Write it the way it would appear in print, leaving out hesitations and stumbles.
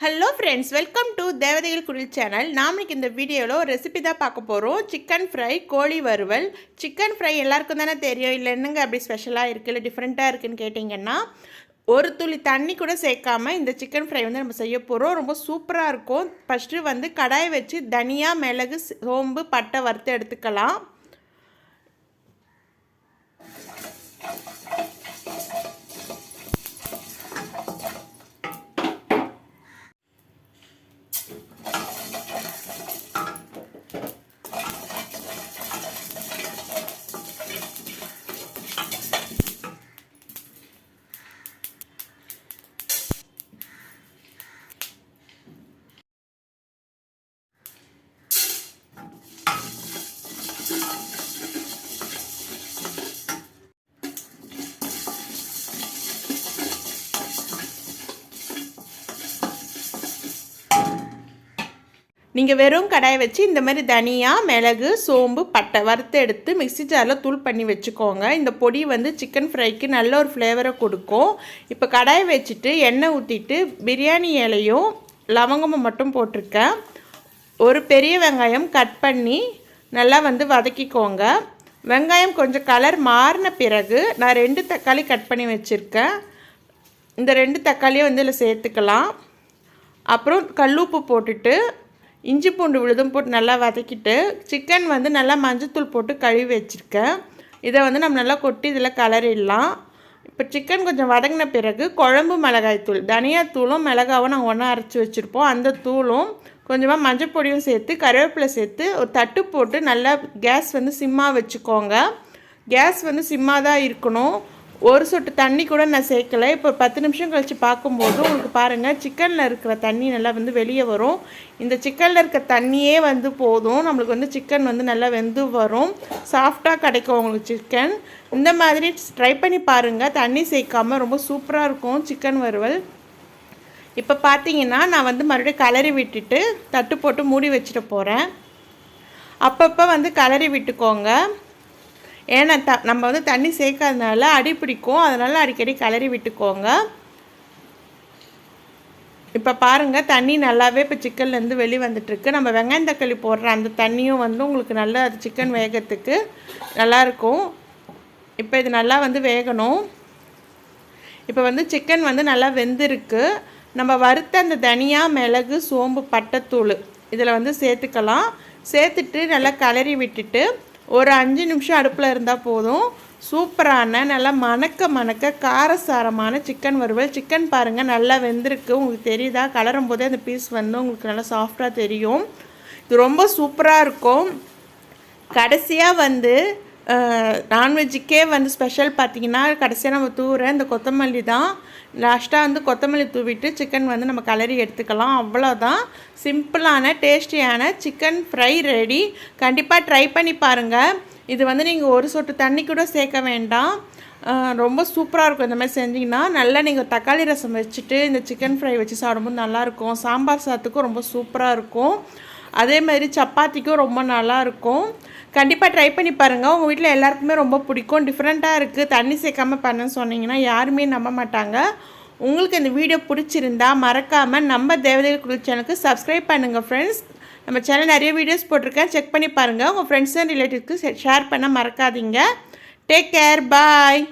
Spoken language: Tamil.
ஹலோ ஃப்ரெண்ட்ஸ், வெல்கம் டு தேவதைகள் குடில் சேனல். நாம் இன்னைக்கு இந்த வீடியோவில் ஒரு ரெசிபி தான் பார்க்க போகிறோம். சிக்கன் ஃப்ரை, கோழி வறுவல். சிக்கன் ஃப்ரை எல்லாருக்கும் தானே தெரியும். இல்லை என்னங்க அப்படி ஸ்பெஷலாக இருக்குது, இல்லை டிஃப்ரெண்ட்டாக இருக்குதுன்னு கேட்டிங்கன்னா, ஒரு துளி தண்ணி கூட சேர்க்காமல் இந்த சிக்கன் ஃப்ரை வந்து நம்ம செய்ய போகிறோம். ரொம்ப சூப்பராக இருக்கும். ஃபஸ்ட்டு வந்து கடாயை வச்சு தனியா, மிளகு, சோம்பு, பட்டை வறுத்து எடுத்துக்கலாம். நீங்கள் வெறும் கடாயை வச்சு இந்த மாதிரி தனியா, மிளகு, சோம்பு, பட்டை வறுத்து எடுத்து மிக்ஸி ஜாரில் தூள் பண்ணி வச்சுக்கோங்க. இந்த பொடி வந்து சிக்கன் ஃப்ரைக்கு நல்ல ஒரு ஃப்ளேவரை கொடுக்கும். இப்போ கடாயை வச்சுட்டு எண்ணெய் ஊற்றிட்டு பிரியாணி இலையும் லவங்கமும் மட்டும் போட்டிருக்கேன். ஒரு பெரிய வெங்காயம் கட் பண்ணி நல்லா வந்து வதக்கிக்கோங்க. வெங்காயம் கொஞ்சம் கலர் மாறின பிறகு நான் 2 தக்காளி கட் பண்ணி வச்சுருக்கேன். இந்த 2 தக்காளியை வந்து இதில் சேர்த்துக்கலாம். அப்புறம் கல்லுப்பு போட்டுட்டு இஞ்சி பூண்டு விழுதும் போட்டு நல்லா வதக்கிட்டு சிக்கன் வந்து நல்லா மஞ்சத்தூள் போட்டு கழுவி வச்சுருக்கேன். இதை வந்து நம்ம நல்லா கொட்டி இதில் கலரிடலாம். இப்போ சிக்கன் கொஞ்சம் வதங்கின பிறகு குழம்பு மிளகாய்த்தூள், தனியாத்தூளும் மிளகாவும் நாங்கள் ஒன்றா அரைச்சி வச்சுருப்போம். அந்த தூளும் கொஞ்சமாக மஞ்சள் பொடியும் சேர்த்து கருவேப்பிலை சேர்த்து ஒரு தட்டு போட்டு நல்லா கேஸ் வந்து சிம்மாக வச்சுக்கோங்க. கேஸ் வந்து சிம்மாக தான் இருக்கணும். ஒரு சொட்டு தண்ணி கூட நான் சேர்க்கலை. இப்போ 10 நிமிஷம் கழித்து பார்க்கும்போது உங்களுக்கு பாருங்கள், சிக்கனில் இருக்கிற தண்ணி நல்லா வந்து வெளியே வரும். இந்த சிக்கனில் இருக்க தண்ணியே வந்து போதும். நம்மளுக்கு வந்து சிக்கன் வந்து நல்லா வெந்து வரும். சாஃப்டாக கிடைக்கும் உங்களுக்கு சிக்கன். இந்த மாதிரி ட்ரை பண்ணி பாருங்கள். தண்ணி சேர்க்காமல் ரொம்ப சூப்பராக இருக்கும் சிக்கன் வறுவல். இப்போ பார்த்தீங்கன்னா நான் வந்து மறுபடியும் கலரி விட்டுட்டு தட்டு போட்டு மூடி வச்சுட்டு போகிறேன். அப்பப்போ வந்து கலரி விட்டுக்கோங்க. ஏன்னா நம்ம வந்து தண்ணி சேர்க்காதனால அடி பிடிக்கும். அதனால் அடிக்கடி கலரி விட்டுக்கோங்க. இப்போ பாருங்கள், தண்ணி நல்லாவே இப்போ சிக்கன்லேருந்து வெளியே வந்துட்டுருக்கு. நம்ம வெங்காயம் தக்காளி போடுற அந்த தண்ணியும் வந்து உங்களுக்கு நல்லா அது சிக்கன் வேகத்துக்கு நல்லாயிருக்கும். இப்போ இது நல்லா வந்து வேகணும். இப்போ வந்து சிக்கன் வந்து நல்லா வெந்திருக்கு. நம்ம வறுத்த அந்த தனியா, மிளகு, சோம்பு, பட்டைத்தூள் இதில் வந்து சேர்த்துக்கலாம். சேர்த்துட்டு நல்லா கலரி விட்டுட்டு ஒரு 5 நிமிஷம் அடுப்பில் இருந்தால் போதும். சூப்பரான நல்லா மணக்க காரசாரமான சிக்கன் வறுவல். சிக்கன் பாருங்கள் நல்லா வெந்திருக்கு. உங்களுக்கு தெரியுதா? கலரும் போதே அந்த பீஸ் வந்து உங்களுக்கு நல்லா சாஃப்டாக தெரியும். இது ரொம்ப சூப்பராக இருக்கும். கடைசியாக வந்து நான்வெஜ்ஜுக்கே வந்து ஸ்பெஷல் பார்த்திங்கன்னா, கடைசியாக நம்ம தூவுற இந்த கொத்தமல்லி தான். லாஸ்ட்டாக வந்து கொத்தமல்லி தூவிட்டு சிக்கன் வந்து நம்ம கலரி எடுத்துக்கலாம். அவ்வளோதான். சிம்பிளான டேஸ்டியான சிக்கன் ஃப்ரை ரெடி. கண்டிப்பாக ட்ரை பண்ணி பாருங்கள். இது வந்து நீங்கள் ஒரு சொட்டு தண்ணி கூட சேர்க்க வேண்டாம். ரொம்ப சூப்பராக இருக்கும். இந்த மாதிரி செஞ்சிங்கன்னா நல்லா நீங்கள் தக்காளி ரசம் வச்சுட்டு இந்த சிக்கன் ஃப்ரை வச்சு சாப்பிடும்போது நல்லாயிருக்கும். சாம்பார் சாதத்துக்கும் ரொம்ப சூப்பராக இருக்கும். அதே மாதிரி சப்பாத்திக்கும் ரொம்ப நல்லாயிருக்கும். கண்டிப்பாக ட்ரை பண்ணி பாருங்கள். உங்கள் வீட்டில் எல்லாருக்குமே ரொம்ப பிடிக்கும். டிஃப்ரெண்ட்டாக இருக்குது, தண்ணி சேர்க்காமல் பண்ணன்னு சொன்னிங்கன்னா யாருமே நம்ப மாட்டாங்க. உங்களுக்கு இந்த வீடியோ பிடிச்சிருந்தா மறக்காமல் நம்ம தேவதைகள் குடில் சேனலுக்கு சப்ஸ்கிரைப் பண்ணுங்கள் ஃப்ரெண்ட்ஸ். நம்ம சேனல் நிறைய வீடியோஸ் போட்டிருக்கேன், செக் பண்ணி பாருங்கள். உங்கள் ஃப்ரெண்ட்ஸ் அண்ட் ரிலேட்டிவ்ஸ்க்கு ஷேர் பண்ண மறக்காதீங்க. டேக் கேர், பாய்.